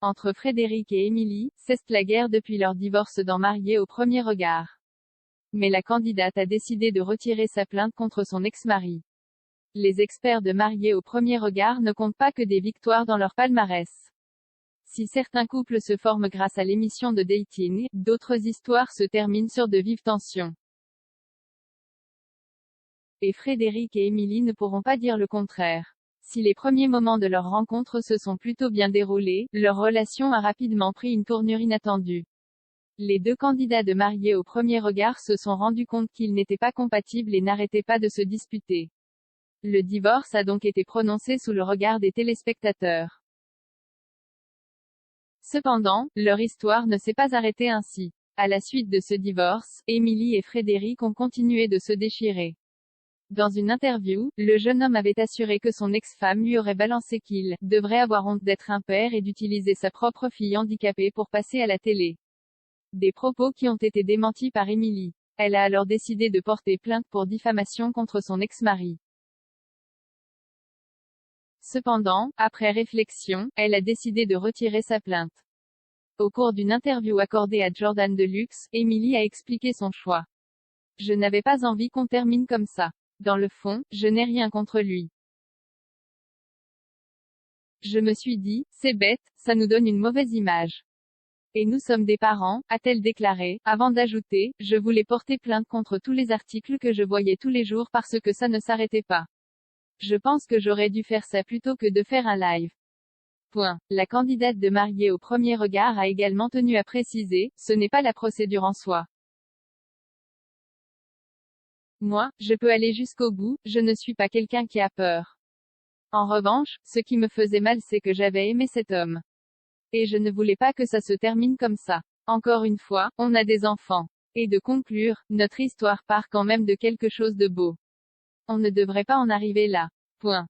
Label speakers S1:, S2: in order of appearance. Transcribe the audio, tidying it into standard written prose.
S1: Entre Frédéric et Émilie, cesse la guerre depuis leur divorce dans Mariés au premier regard. Mais la candidate a décidé de retirer sa plainte contre son ex-mari. Les experts de Mariés au premier regard ne comptent pas que des victoires dans leur palmarès. Si certains couples se forment grâce à l'émission de dating, d'autres histoires se terminent sur de vives tensions. Et Frédéric et Émilie ne pourront pas dire le contraire. Si les premiers moments de leur rencontre se sont plutôt bien déroulés, leur relation a rapidement pris une tournure inattendue. Les deux candidats de Mariés au premier regard se sont rendus compte qu'ils n'étaient pas compatibles et n'arrêtaient pas de se disputer. Le divorce a donc été prononcé sous le regard des téléspectateurs. Cependant, leur histoire ne s'est pas arrêtée ainsi. À la suite de ce divorce, Émilie et Frédéric ont continué de se déchirer. Dans une interview, le jeune homme avait assuré que son ex-femme lui aurait balancé qu'il devrait avoir honte d'être un père et d'utiliser sa propre fille handicapée pour passer à la télé. Des propos qui ont été démentis par Émilie. Elle a alors décidé de porter plainte pour diffamation contre son ex-mari. Cependant, après réflexion, elle a décidé de retirer sa plainte. Au cours d'une interview accordée à Jordan Deluxe, Émilie a expliqué son choix. « Je n'avais pas envie qu'on termine comme ça. Dans le fond, je n'ai rien contre lui. Je me suis dit, c'est bête, ça nous donne une mauvaise image. Et nous sommes des parents, a-t-elle déclaré, avant d'ajouter, je voulais porter plainte contre tous les articles que je voyais tous les jours parce que ça ne s'arrêtait pas. Je pense que j'aurais dû faire ça plutôt que de faire un live. Point. La candidate de Mariés au premier regard a également tenu à préciser, ce n'est pas la procédure en soi. Moi, je peux aller jusqu'au bout, je ne suis pas quelqu'un qui a peur. En revanche, ce qui me faisait mal c'est que j'avais aimé cet homme. Et je ne voulais pas que ça se termine comme ça. Encore une fois, on a des enfants. Et de conclure, notre histoire part quand même de quelque chose de beau. On ne devrait pas en arriver là. Point.